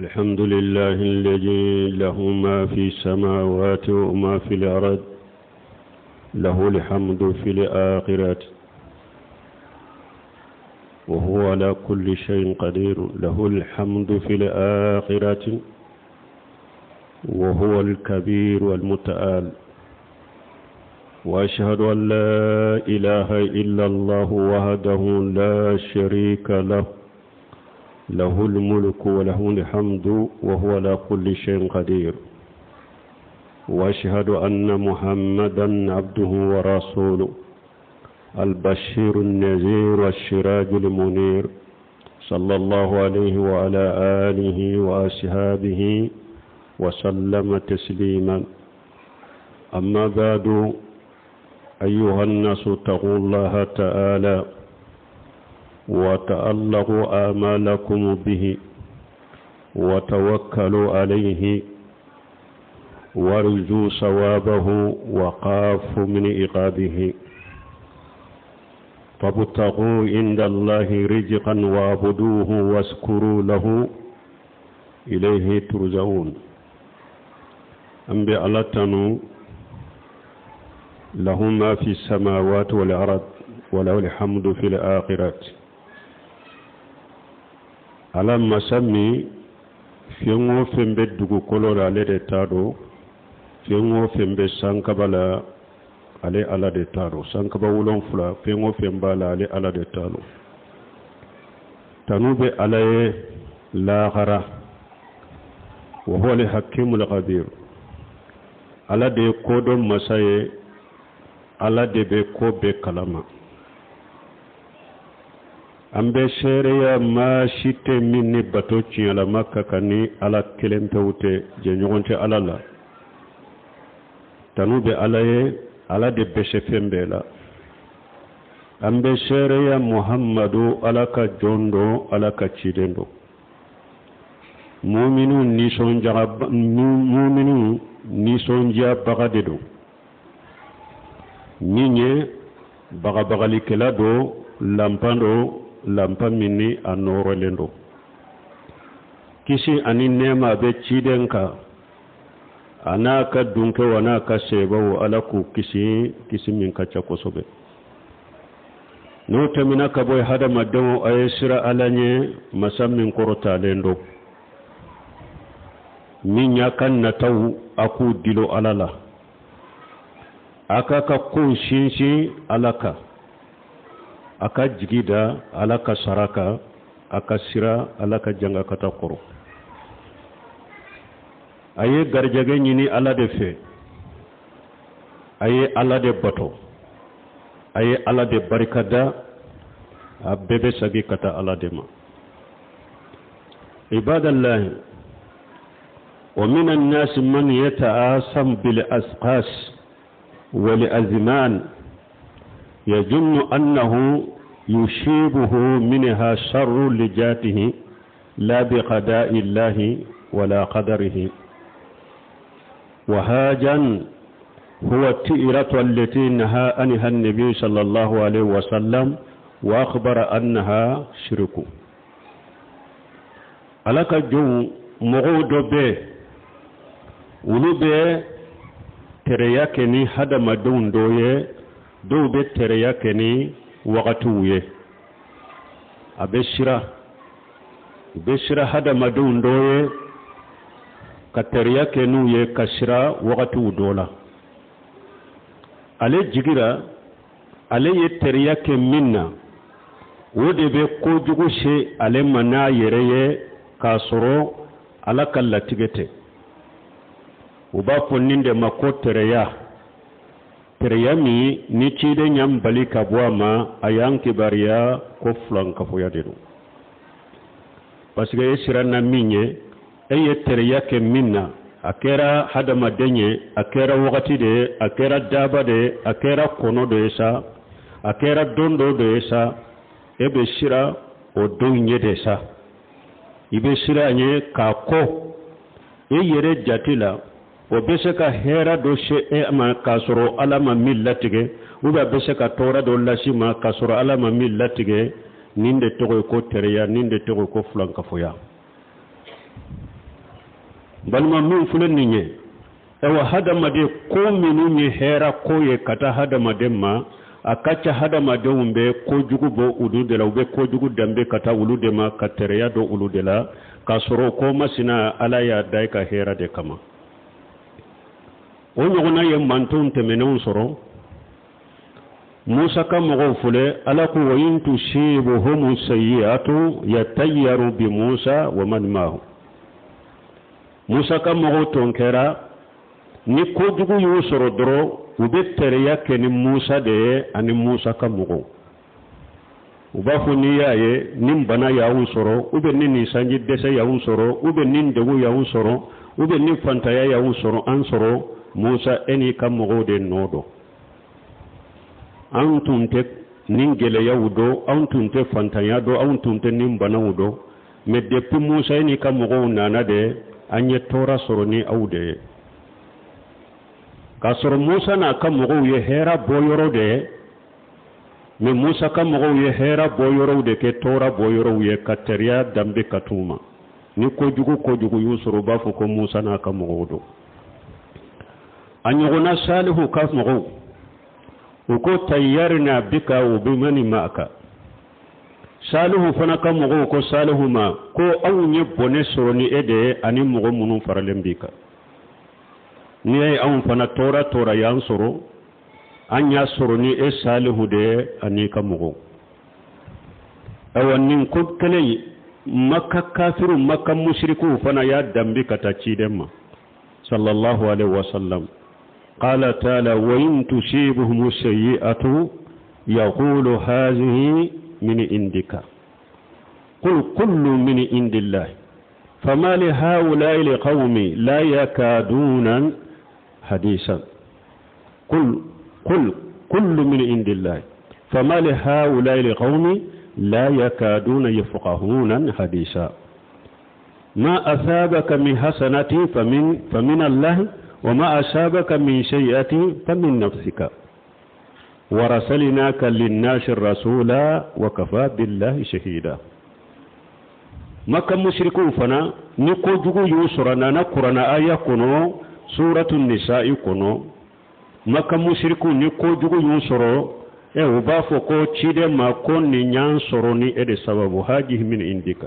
الحمد لله الذي له ما في السماوات وما في الأرض، له الحمد في الآخرة وهو على كل شيء قدير، له الحمد في الآخرة وهو الكبير والمتعال. وأشهد أن لا إله إلا الله وحده لا شريك له، له الملك وله الحمد وهو على كل شيء قدير. وأشهد أن محمدا عبده ورسوله، البشير النذير والسراج المنير، صلى الله عليه وعلى آله وأصحابه وسلم تسليما. أما بعد، أيها الناس اتقوا الله تعالى وتألقوا آمالكم به وتوكلوا عليه وارجوا ثوابه وخافوا من عقابه، فابتغوا عند الله رزقا واعبدوه واشكروا له إليه ترجعون. أنبياء الله له ما في السماوات والأرض وله الحمد في الآخرة. ألم سمي فينغو فين بدو كولولا لدتارو، فينغو فين بسانكبالا علي على دتارو، سانكبا ولون فلا فينغو فين بالا علي على دتارو. تنوب علي لاغرا وهو الحكيم الخبير. على دي كودو مساي، على دي بكو بكلامه. ambe shereya ma shite minni bato ciala makka kani ala kelempewte je nyogonte alala tanube alaye ala de beshe fembela. ambe shereya muhammadu alaka jondo alaka cidendo. mu'minu nisonja bagadedo ninye bagabagali kelado lampando lampa minni anoro lendo. kisi ani nema be cidenka anaka dunke wanaka sebawo alaku kisi min kacha kosobe. no temina ka boy hada mademo ayesira alanye masammin korota lendo. minya kan na taw aku dilo alala aka kun shinshi alaka aka jigida alaka saraka aka sira alaka janga kata koro. aye garjage nyini ala de fe, aye ala de bato, aye ala de barikada, abebe sagi kata ala de ma. ibadallahi wa minan nas man yata'asam bil asqas wal azman يظن أنه يشيبه منها شر لجاته لا بقضاء الله ولا قدره. وهاجا هو التئرة التي نهى عنها النبي صلى الله عليه وسلم وأخبر أنها شرك. ألك جو مغود به ولو به ترياكني هدم دون دويه do be tereya keni wakati wuye abeshira hada madun doye ka tereya kenu ye kashira wakati wudola ale jigira ale ye tereya ke minna wode be ko jugushe ale mana yereye kasoro ala kala tigete uba foninde mako tereya tereyami ni cide nyam bali kabwama ayang kibariya ko flan kafoya dedo pasige sirana minye eye tereya ke minna akera hadama denye akera wakati de akera daba de akera kono de sa akera dondo de sa ebe shira o donye de sa ibe shira nye kako yere jatila o bese ka hera do she ma kasoro alama millatige uba bese ka tora do lashima kasoro alama millatige ninde togo ko tereya ninde togo ko flanka foya. balma min fulen ninye ewa hadamade ko minu nye hera koye kata hadamade ma akacha hadamade umbe ko jugu bo ulude la ube ko jugu dambe kata ulude ma katereya do ulude la kasoro ko masina ala ya daika hera de kama o nyogona ye mantun temene unsoro Musa kam mo fule ala ko wayintu shibuhum sayyi'atu yatayyaru bi Musa wa man ma'ahu Musa kam mo tonkera ni ko jugu yusoro doro ube tereya keni Musa de ani Musa kam mo uba funi yaye nim bana ya unsoro ube ni sanji dese ya unsoro ube nin degu ya unsoro ube ni fantaya ya unsoro ansoro Musa eni kam mo de nodo antunte ningele ya wudo antunte fantaya do antunte nimbana wudo me depuis Musa ni kam mo nana de anye tora soroni awde ka soro Musa na kam mo ye hera boyoro de me Musa kam mo ye hera boyoro de ke tora boyoro ye kateria dambe katuma ni ko jugu yusoro ba fu ko Musa na kam mo do anyogona salihu kaf mo uko tayyarna bika wa bimani ma'aka salihu fana kam mo ko salihu ma ko awunye bone soroni ede ani mo munun faralen bika ni ay awun fana tora yan soro anya soroni e salihu de ani kam mo awannin ko kale makka kafiru makka mushriku fana ya dambi kata cidemma sallallahu alaihi wasallam قال تعالى وإن تصيبهم السيئة يقول هذه من عندك قل كل من عند الله فما لهؤلاء القوم لا يكادون حديثا قل كل من عند الله فما لهؤلاء القوم لا يكادون يفقهون حديثا ما أثابك من حسنة فمن الله وما أصابك من سيئة فمن نفسك ورسلناك للناس الرسولا وكفى بالله شهيدا مكة مشركون فنا نكوجو يسرنا نقرنا آية كنو سورة النساء كنو مكة مشركون نكوجو يسرو وبافو كو تشيد ما كون نيان سروني إدي سبب هاجه من عندك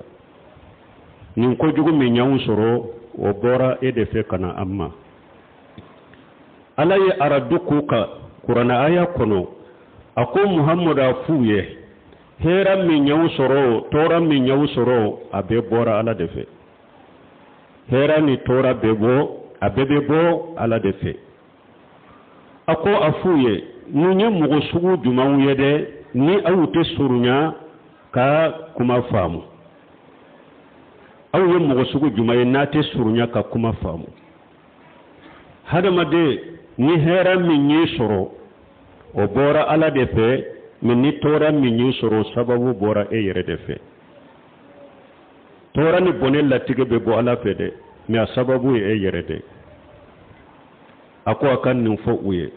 نكوجو من نيان سرو وبورا إدي فكنا أما ala ye araduku ka qur'ana aya kono ako muhammad afuye hera min nyaw soro tora min nyaw soro abe bora ala defe hera ni tora bebo abebe bo ala defe ako afuye nunye mugo sugu jumawu yede ni awute surunya ka kuma famu awye mugo sugu jumaye nate surunya ka kuma famu hadamade ni hera min yi soro o bora ala defe min ni tora min yi soro sababu bora e yere defe tora ni bonel latige be bo ala fede mi a sababu e yere de ako akan nin fo uye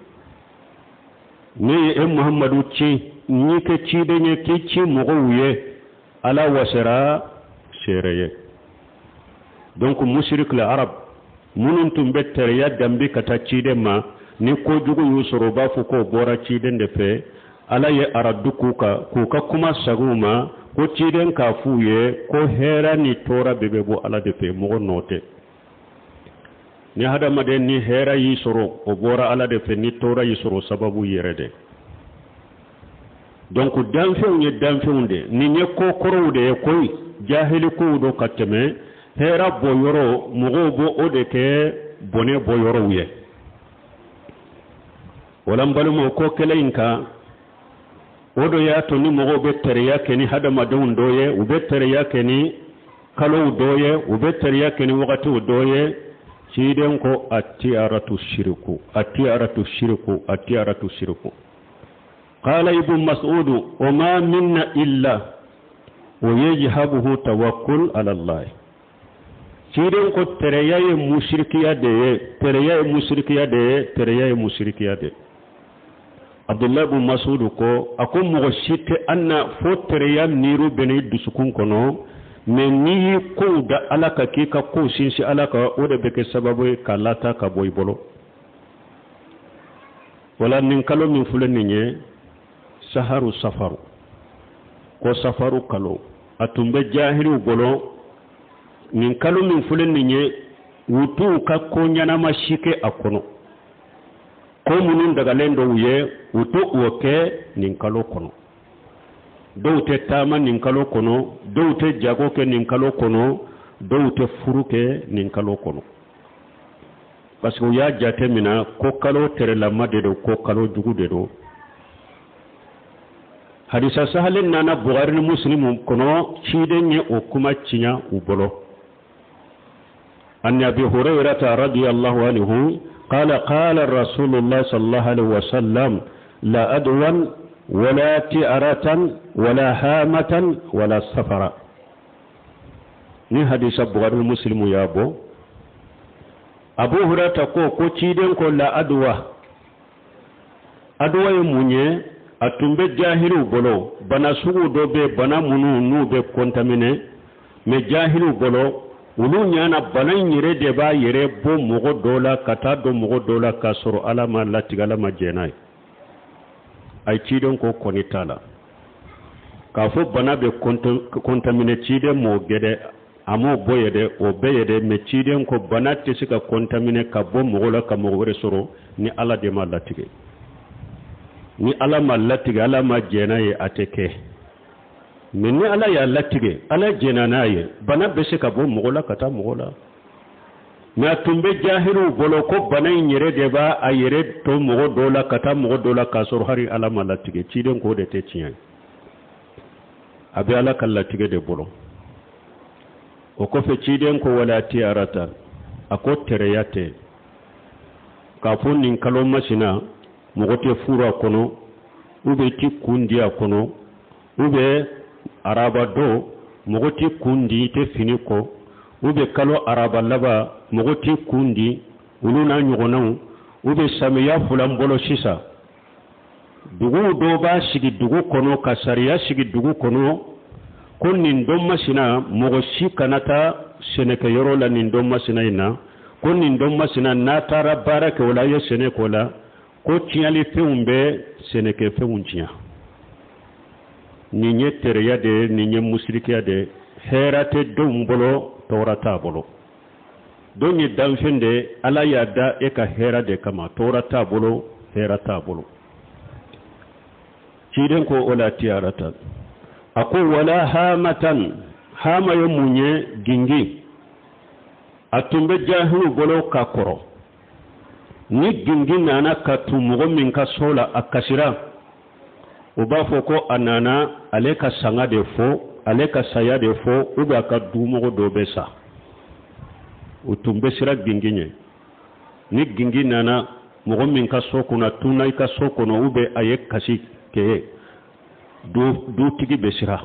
ni e muhammadu ci ni ke ci de nye ke ci mo uye ala wasara shereye donc mushrik la arab munun tumbe tere ya dambi kata cide ma ni ko jugu yusoro ba fu ko bora ciden de fe ala ye aradu kuka kuma saguma ko ciden ka fuye ko hera ni tora bebe bo ala de fe mo note ni hada maden ni hera yisoro o bora ala de fe ni tora yisoro sababu yerede donc danfeunde ni nye ko korowde koy jahili ko do kateme hera boyoro mogo bo ode ke bone boyoro wiye walam balumo ko keleinka odo ya to ni mogo be teriya keni hada madon doye ube teriya keni kalo doye ube teriya keni wakati doye ciden ko atiyaratu shirku qala ibn mas'ud wa ma minna illa wa yajhabuhu tawakkul ala allah ciden ko tereyaye mushrikiya de Abdullah ibn Mas'ud ko akum mo shite anna fo tereyam niru bene dusukun kono men ni ko da alaka kika ko sinsi alaka o de beke sababu kalata ka boy bolo wala nin kalo min fulen ni saharu safaru ko safaru kalo atumbe jahilu bolo nin kalo min fulen ni wutu ka ko nyana mashike akono ko munun daga lendo wuye wutu woke nin kalo kono dowte tama nin kalo kono dowte jago ke nin kalo kono dowte furuke nin kalo kono parce que ya jate mina ko kalo tere lamma de do ko kalo jugu de do hadisa sahalen nana bukhari muslim kono cidenye o kuma cinya ubolo an abi hurairah radiyallahu anhu qala qala rasulullah sallallahu alaihi wasallam la adwan ولا تئرة ولا هامة ولا سفرة ni hadisa bukhari muslim yabo abu hurairah ko ciden ko la adwa munye atumbe jahilu bolo bana sugu dobe bana munu nube kontamine me jahilu bolo ulu nyana bana nyire de ba yere bo mogo dola kata do mogo dola kasoro alama latigala majenai ay ciden ko konitala ka fo bana be contamine ciden mo gede amo boyede o beyede me ciden ko bana tisika contamine ka bo mogola ka mo wore soro ni ala de malatige ni ala malatige ala ma jenaye ateke men ni ala ya latige ala jenanaye bana be sika bo mogola kata mogola na tumbe jahilu bolo ko banay nyere de ba ayere to mogo dola kata mogo dola kasor hari ala malatige ciden ko de te ciyan abi ala kallatige de bolo o ko fe ciden ko wala tiarata ako tereyate ka fonin kalo masina mogo te fura kono ube ti kundia kono ube araba do mogo ti kundi te finiko ube kalo araba laba mogoti kundi uluna nyogonaw ube samiya fulan bolo sisa dugu do ba sigi dugu kono ka sariya sigi dugu kono ko nin don masina mogo si kanata seneke yoro la nin don masina ina ko nin don masina na tara barake wala ye seneko la ko tiali feumbe seneke feunjia ni nyetere ya de ni nye musrikiya de herate dum bolo torata bolo doni danfende ala yada eka hera de kama torata bolo herata bolo ciden ko ola tiarata ako wala hamatan hama yo munye gingi atumbe jahilu bolo kakoro ni gingi nana katumugo min ka sola akasira ubafo ko anana aleka sanga de fo aleka saya de fo uba ka dumugo do besa utumbe sira ginginye ni gingi nana mogo min ka sokuna tunai ka sokono ube aye kasi ke do tigi besira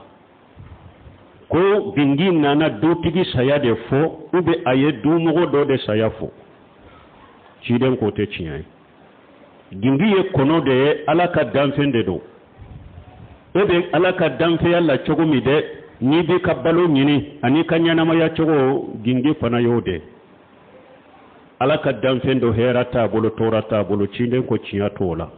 ko gingi nana do tigi saya de fo ube aye dumugo do de saya fo ciden ko te ciyai gingi ye kono de alaka danfende do ebe alaka danfe yalla chogo mi de ni bi ka balo nyini ani ka nyanama ya chogo gingi fana yode alaka danfendo herata bolo torata bolo cinde ko ciya tola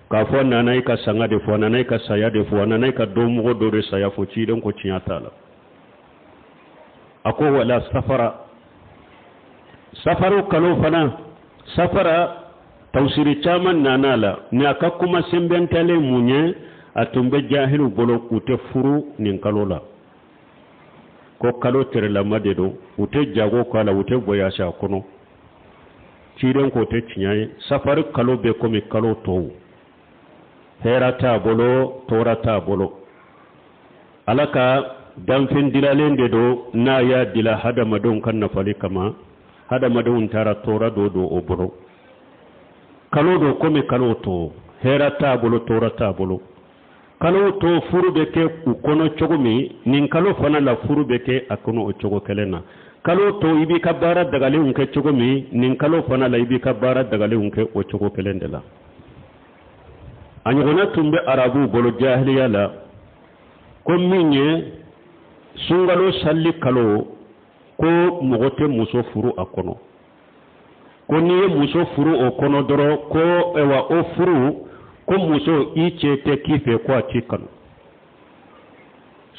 ka fo nanay ka sanga de fo nanay ka saya de fo nanay ka domo do de saya fo cinde ko ciya tala ako wala safaru kalo fana safara tawsiri chaman nanala ni akakuma sembentale munye atumbe jahilu bolo kute furu nin kalola ko kalo tere la madedo ute jago kala ute boyasha kono ciren ko te cinyaye safari kalo be komi kalo to herata bolo torata bolo alaka danfin dilalende do na ya dila hada madon kan na fali kama hada madon tara tora do o bolo kalo do komi kalo to herata bolo torata bolo kalo to furube ke ukono chogomi nin kalo fana la furube ke akono o chogo kelena kalo to ibi kabara dagale unke chogomi nin kalo fana la ibi kabara dagale unke o chogo kelendela anyogona tumbe arabu bolo jahiliya la ko minye sungalo salli kalo ko mogote muso furu akono ko ni muso furu o kono doro ko ewa o furu ko muso ichete kife ko atikano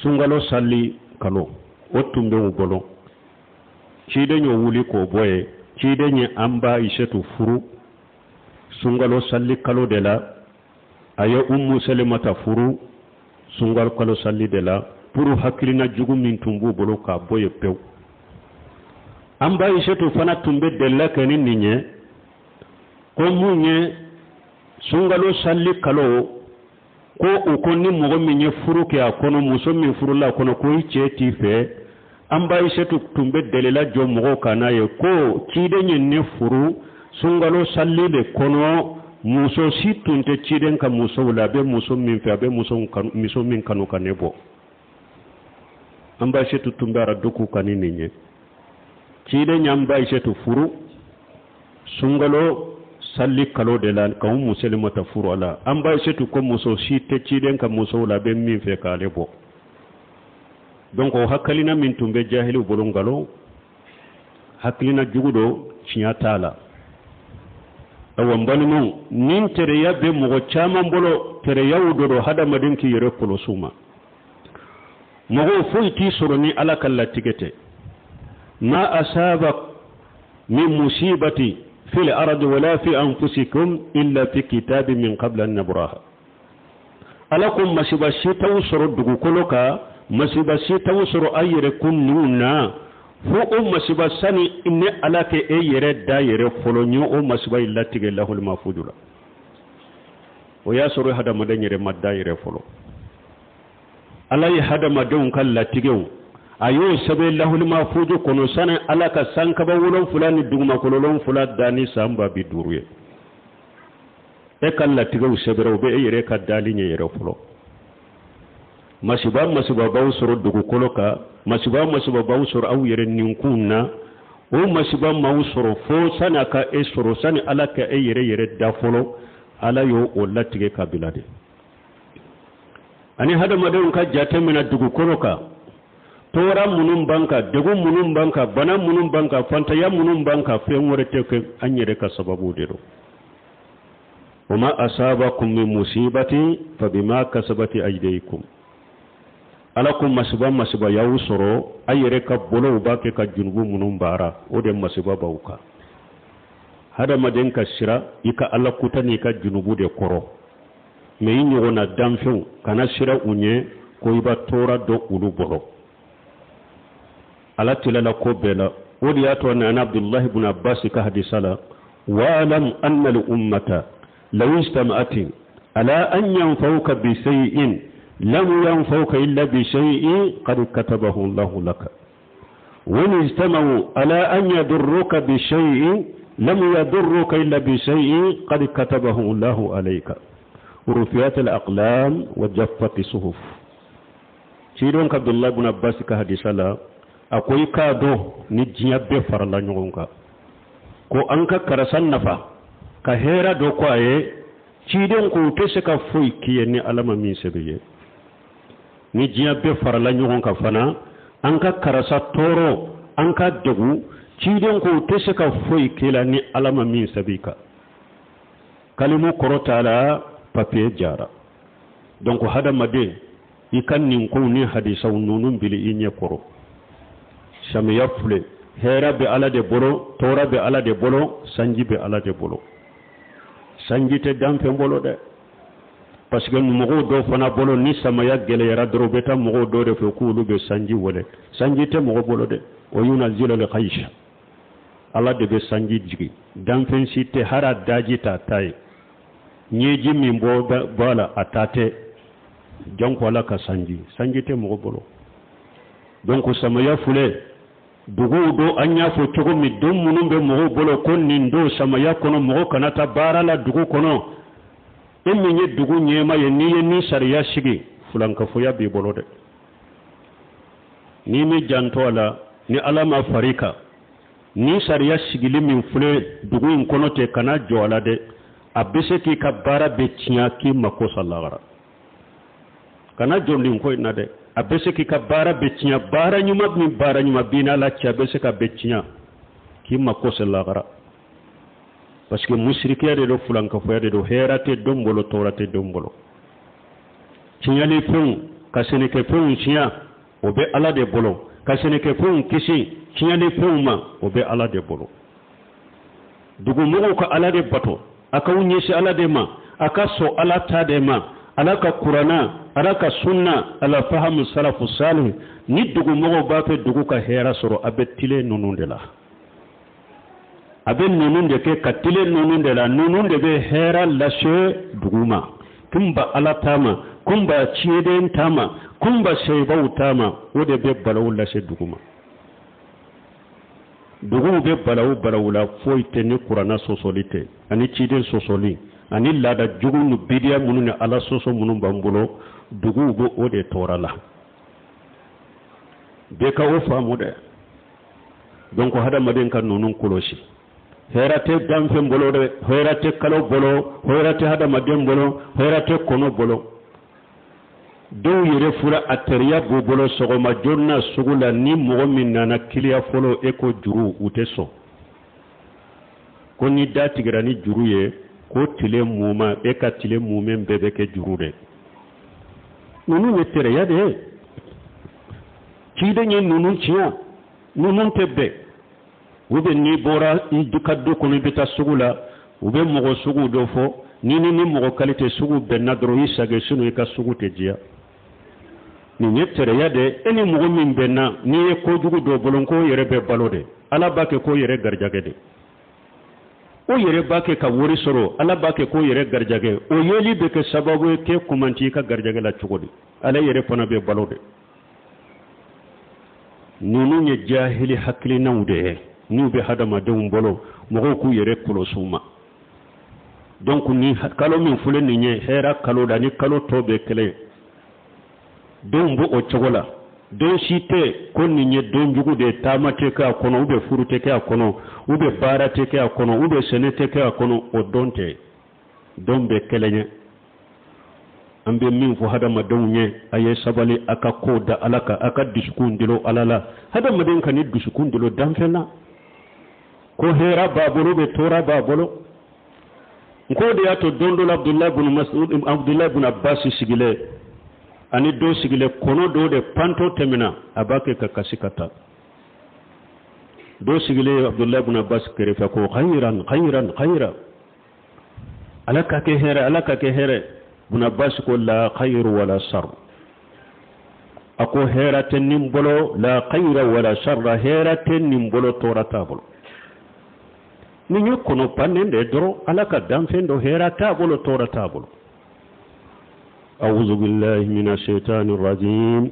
sungalo salli kalo o tumbe ubolo chide nyo wuli ko boye chide nye amba ishetu furu sungalo salli kalo de la aya salimata furu sungalo kalo salli de la puru hakilina jugu min tumbu bolo ka boye pew amba ishetu fana tumbe de la keni ninye ko munye sungalo salli kalo ko ukonni mogo minye furu ke akono muso min furu la kono ko iche tife amba ishetu tumbe de la jo mogo kana ye ko chide nye ne furu sungalo salli de kono muso si tunte chiden ka muso wala be muso min fe be muso min kanu kanebo amba shetu tumbara doku kanini nye chide nyamba shetu furu sungalo salli kalo de la ka musulmata furu ala amba shetu ko muso si te chiden ka muso wala be min fe kalebo donc o hakalina min tumbe jahilu bolongalo haklina jugudo chinyatala awan balmu nin tere yabbe mo chaman bolo tere yawdo do hada madinki yere polo suma mo fuyti suruni ala kala tigete ma asaba min musibati fil ardi wala fi anfusikum illa fi kitabin min qabla an nabraha alakum masiba shitaw suru dugu koloka masiba shitaw suru ayre kunnuna fo masiba sani inne alake e yere da yere folo nyo o masiba illatige lahul mafudula o ya soro hada madan yere madda yere folo alay hada madon kallatigew ayo sabe lahul mafudu kono sana alaka sanka ba wolon fulani duguma kololon fulad dani samba bi duruye e kallatigew sebero be e yere kadali nye yere folo masiba baw soro dugu koloka masiba baw soro aw yere ninkunna o masiba maw soro fo sana ka e soro sani alaka e yere da folo ala yo o latige kabila de ani hada madon ka jate mina dugu koloka tora munum banka degu munum banka bana munum banka fanta ya munum banka fe ngore teke anyere ka sababu de do wama asabakum min musibati fabima kasabati aydikum alakum masiba yawu soro ayere ka bolo bake ka junubu munum bara o de masiba bauka hada maden ka sira ika alla kutani ka junubu de koro me yinyo na damfew kana sira unye ko iba tora do ulu bolo ala tilala ko bela o de yato na Abdullah ibn Abbas ka hadisala wa alam anna al ummata law istama'at ala an yanfauka bi shay'in لم ينفوك إلا بشيء قد كتبه الله لك وإن اجتمعوا على أن يضروك بشيء لم يضروك إلا بشيء قد كتبه الله عليك ورفعت الأقلام وجفت الصحف شيرون عبد الله بن عباس كحديث الله أكوي كادو نجيا بفر الله نعونك كو أنك كرسان نفا كهيرا دو كواي شيرون كو تسكا فوي كيني ألم من سبيه ni jiya be farala nyogon ka fana anka karasa toro anka degu ciden ko tese ka foi kila ni alama min sabika kalimu korotala papier jara donc hada made ikan nin ko ni hadisa nunun bili inye koro shamiya fule hera be ala de bolo tora be ala de bolo sanji be ala de bolo sanji te dampe bolo de parce que mogo do fana bolo ni samaya gele yara drobeta mogo do de fe kulu be sanji wole sanji te mogo bolo de o yuna zilal khaysha ala de be sanji jigi dan fen site hara daji ta tay nyeji min bo bala atate jonko la ka sanji te mogo bolo donc samaya fule dugu do anya fo togo mi dum munum be mogo bolo kon nin do samaya kono mogo kanata barala dugu kono emi nye dugu nyema ye ni sariya shigi fulanka foya bi bolode ni mi janto ala ni alama farika ni sariya shigili min fule dugu in kono te kana jola de abese ki ka bara be tinya ki mako sallara kana jomli ko ina de abese ki ka bara betinya bara nyuma mi bara nyuma bina la cha abese ka betinya ki makko sallara parce que mushrike de do fulan ka fo de do herate dombolo torate dombolo tinyali fun kasene ke fun tinya obe ala de bolo kasene ke fun kisi tinyali fun ma obe ala de bolo dugu mo ko ala de bato aka wunye shi ala de ma aka so ala ta de ma ala ka qur'ana ala ka sunna ala fahamu salafu salih ni dugu mo ba fe dugu ka hera soro abetile nununde la aben nununde ke katile nununde la nununde be hera lashe duguma kumba ala tama kumba chieden tama kumba shayba tama wode be balawu lashe duguma dugu be balawu la foite ni qur'ana sosolite ani chiden sosoli ani lada jugu nu bidia munune ala soso munun bambulo dugu bo ode torala be ka o famu de donc hada maden kan nonun kuloshi herate damfe bolo de herate kalo bolo herate hada maden bolo herate kono bolo do yere fura ateriya bo bolo sogoma jonna sugula ni mo min nana kiliya folo eko juru uteso ko ni dati grani juru ye ko tile muma e ka tile mumen bebe ke juru de nunu ne tere ya de kide nyi nunu chiya nunu tebbe ube ni bora dukaddo kono bita sugula ube mogo sugu do fo ni mogo kalite sugu benna dro isage sunu ka sugu tejiya ni nyetere ya de eni mogo min benna ni e ko jugu do bolon ko yere be balode ala bake ko yere garjage de o yere bake ka wori soro ala bake ko yere garjage o yeli be ke sababu ke kumanti ka garjage la chugodi ala yere fana be balode nunu nye jahili hakli nawde ni be hadama de bolo mogo ku yere kulo suma donc ni kalo min fule ni nye hera kalo da ni kalo tobe kele don bo o chogola don shite kon ni nye don jugu de tamate ka kono ube furute ka kono ube barate ka kono ube senete ka kono o donte don be kelenye ambe min fu hadama donye aye sabali aka koda alaka aka diskundilo alala hadama den kan diskundilo damfena ko hera babolo be tora babolo ko de ato dondo Abdullah ibn Mas'ud Abdullah ibn Abbas sigile ani do sigile kono do de panto temina abake ka kasikata do sigile Abdullah ibn Abbas kerefa ko khairan alaka ke here ibn Abbas ko la khair wala shar ako hera tenim bolo la khaira wala sharra hera tenim bolo torata bolo ni ñu kono panende doro alaka damfendo hera tabolo tora tabolo a'udhu billahi minash shaitanir rajim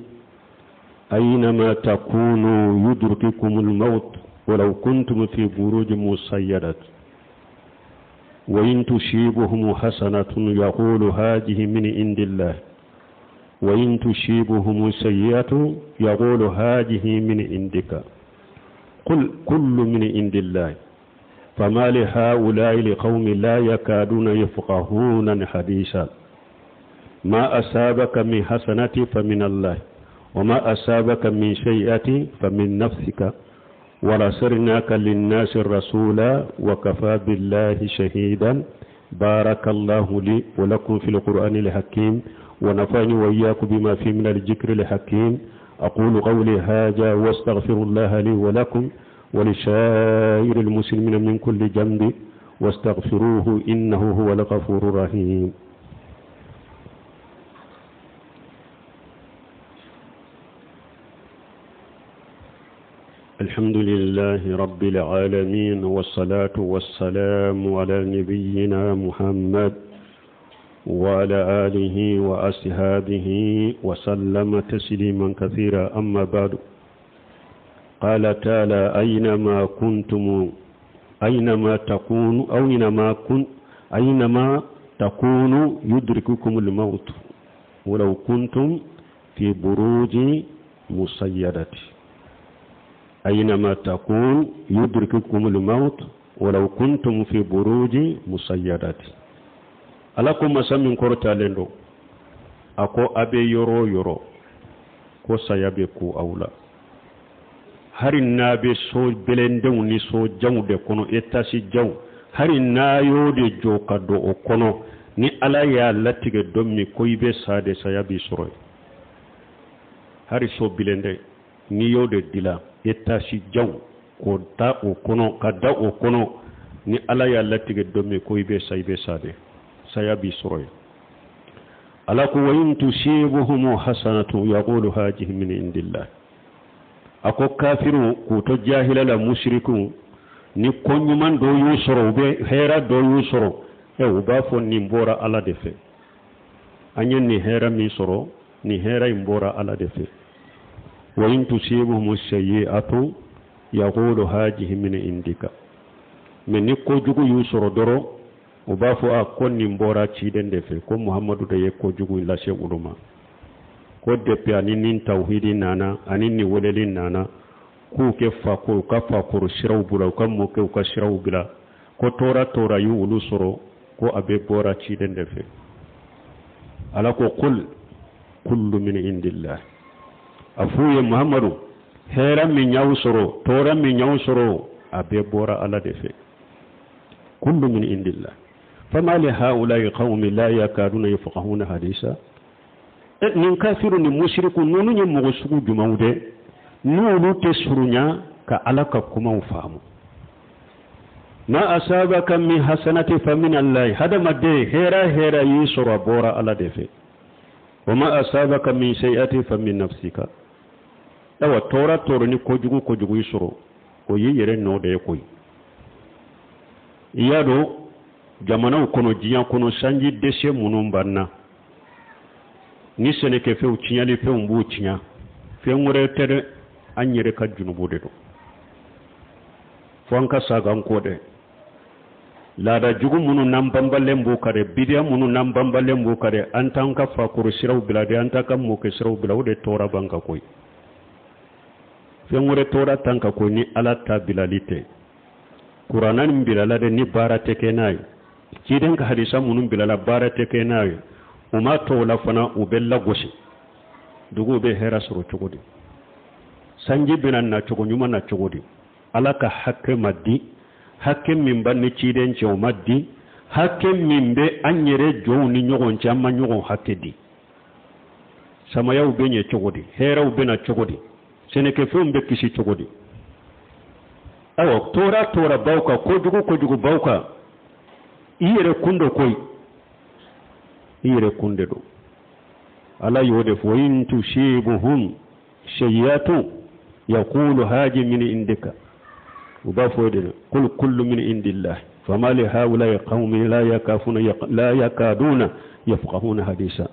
aynama takunu yudrikukumul maut walau kuntum fi burujin musayyadat wa in tushibuhum hasanatun yaqulu hadhihi min indillah wa in tushibuhum sayyi'atun yaqulu hadhihi min indika qul kullu min indillah فما لهؤلاء لقوم لا يكادون يفقهون حديثا ما أصابك من حسنة فمن الله وما أصابك من سيئة فمن نفسك ورسلناك للناس رسولا وكفى بالله شهيدا بارك الله لي ولكم في القرآن الحكيم ونفعني وإياكم بما فيه من الذكر الحكيم أقول قولي هذا واستغفر الله لي ولكم ولسائر المسلمين من كل جنب واستغفروه إنه هو الغفور الرحيم الحمد لله رب العالمين والصلاة والسلام على نبينا محمد وعلى آله وأصحابه وسلم تسليما كثيرا أما بعد قال تعالى أينما تكونوا يدرككم الموت ولو كنتم في بروج مسيدة أينما تكون يدرككم الموت ولو كنتم في بروج مسيدة ألاكم مسامين كورتا لندو أكو أبي يورو ko sayabe ku awla hari nabe so belendew ni so jawde kono etasi jaw hari nayode joka do o kono ni ala ya latige dommi koybe sade sayabi soroy hari so bilende ni yode dila etasi jaw ko ta o kono kada o kono ni ala ya latige dommi koybe saybe sade sayabi soroy ala ko wayin tusibuhum hasanatu yaqulu hadhihi min indillah ako kafiru ko to jahila la mushriku ni konyuman do yusoro be hera do yusoro e uba fon ni mbora ala defe anyen ni hera mi soro ni hera imbora ala defe wa in tusibuhum sayyi'atu yaqulu hadhihi min indika men ni ko jugu yusoro doro uba fo a konni mbora ci den defe ko muhammadu da yekko jugu la sheguduma ko depe ani nin tauhidi nana ani ni welelin nana ku ke fa ko ka fa ko shiraw bula ko mo ke ka shiraw bila ko tora yu ulu soro ko abe bora ci den defe ala ko qul kullu min indillah afuye muhammadu hera mi nyaw soro tora mi nyaw soro abe bora ala defe kullu min indillah fama li haula'i qaumi la yakaduna yafqahuna hadisa nin kafiru ni mushriku nunu nye mogo sugu jumaude nunu te surunya ka alaka kuma ufahamu ma asabaka min hasanati fa min Allah hada madde hera yisura bora ala defe wama asabaka min sayyiati fa min nafsika dawa tora ni kojugu yisuro o yere no de koy iyado jamana kono jiyan kono sanji deshe munum banna ni sene ke few cinyali few mbu cinya few ngure tere anyere ka junubu de do fonka saga ngode lada jugu munu nambamballe mbu kare bidia munu nambamballe mbu kare antanka fakuru siraw bilade antaka muke siraw bilawde tora banka koy few ngure tora tanka ko ni alata bilalite qur'anan bilalade ni barate kenay ciden ka hadisa munu bilala barate kenay uma tola fana ubella gosi dugu be hera suru cugudi sanji binan na cugu nyuma na cugudi alaka hakke maddi hakke min banni ciden ce maddi hakke min be anyere jowni nyogon jamma nyogon hakke di sama yaw be nye cugudi hera ubena cugudi seneke fum be kisi cugudi awo tora bauka ko jugu bauka iyere kundo koy ire kunde do ala yode fo in tushibuhum shay'atu yaqulu haji min indika uba fode qul kullu min indillah fama li haula qaumin la yakaduna yafqahuna hadisa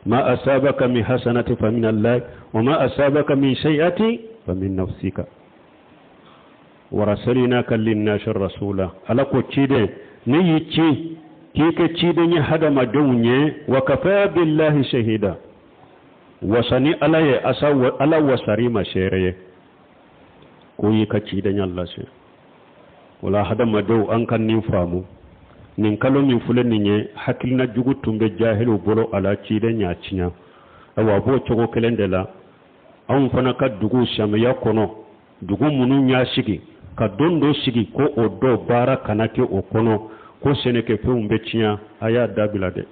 ma asabaka min hasanati fa min Allah wa ma asabaka min shay'ati fa min nafsika wa rasulnaka lin-nas rasula ala ko cide ne yici kike ciden ya hada madunye wa kafa billahi shahida wasani alaye asawa ala wasari mashere ko yi ka ciden Allah shi wala hada madu an kan ni famu nin kalo min fulen ninye hakilna jugu tumbe jahilu bolo ala ciden ya cinya awa bo chogo kelendela an fana ka dugu shamiya kono dugu munun ya shigi ka dondo shigi ko odo bara kanake o kono ko seneke feum becciya aya dabilade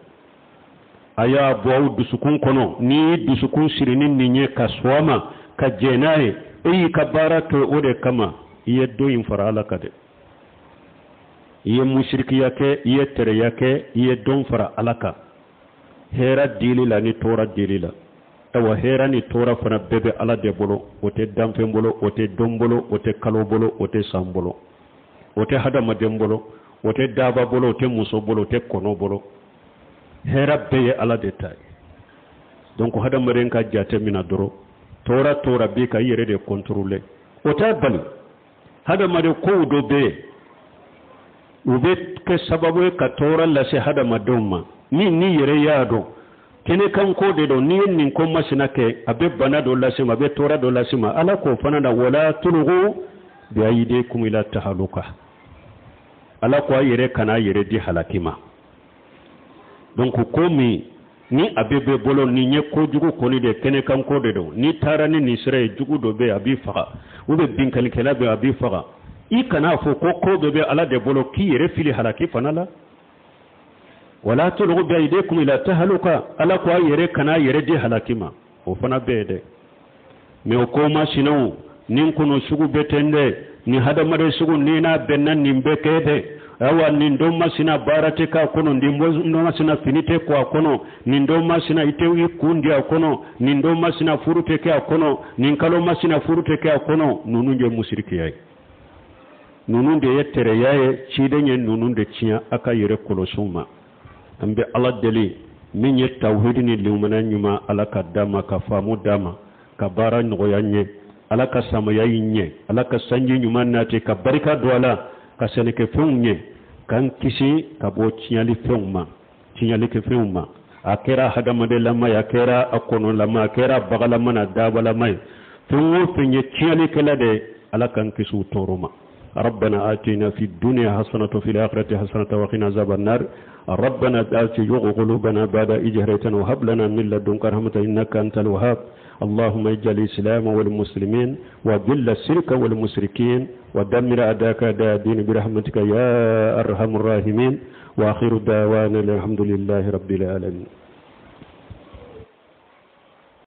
aya bo dusukun kono ni dusukun sirinin ninye kaswama ka jenaye eyi ka barato ode kama yeddo in farala kade ye mushriki yake ye tere yake ye don fara alaka hera dilila ni tora dilila tawa hera ni tora fana bebe ala de bolo ote damfe bolo ote dombolo ote kalo bolo ote sambolo ote hadama dembolo ote daba bolo ote muso bolo ote kono bolo hera beye ala de tay donc hadama renka jate mina doro tora be ka yere de contrôler ota bali hadama de ko do be ube ke sababu ka tora la se hadama domma ni yere yado kene kan ko de do ni nin ko masina ke abe bana do la sima be tora do la sima ala ko fana da wala tulghu bi aydikum ila tahaluka ala ko yere kana yere di halakima donc ko mi ni abebe bolo ni nye ko jugu koni de kene kan ko de do ni tarani ni sere jugu do be abi faga ube binkali kala be abi faga I kana fo ko be ala de bolo ki yere fili halaki fanala wala tulghu bi aydikum ila tahluka ala ko yere kana yere de halakima o fana be de me o ko ma sinaw nin kuno sugu betende ni hada mare sugu ni na bennan nimbe kede awa nin do masina barate ka kono ndimbo ndo masina finite ko kono nin do masina itewi kundi kono nin do masina furute ka kono nin kalo masina furute ka kono nunu je musirki yai nunu de yettere yaye cidenye nunu de ciya aka yere kolosuma ambe ala deli min ye tawhidini lumana nyuma ala ka dama ka famu dama ka bara ngoyanye ala ka samaya yinye ala ka sanji nyuma nate ka barika doala ka seneke fenye kan kisi ka bo cinyali fenma akera hadamade lama yakera akono lama akera bagala mana dabala mai fenwo fenye cinyali kala de ala kan kisu toroma ربنا آتنا في الدنيا حسنة وفي الآخرة حسنة وقنا عذاب النار ربنا لا تزغ قلوبنا بعد إذ هديتنا وهب لنا من لدنك رحمة إنك أنت الوهاب اللهم اجعل الإسلام والمسلمين وذل الشرك والمشركين ودمر أعداءك أعداء الدين برحمتك يا أرحم الراحمين وآخر دعوانا الحمد لله رب العالمين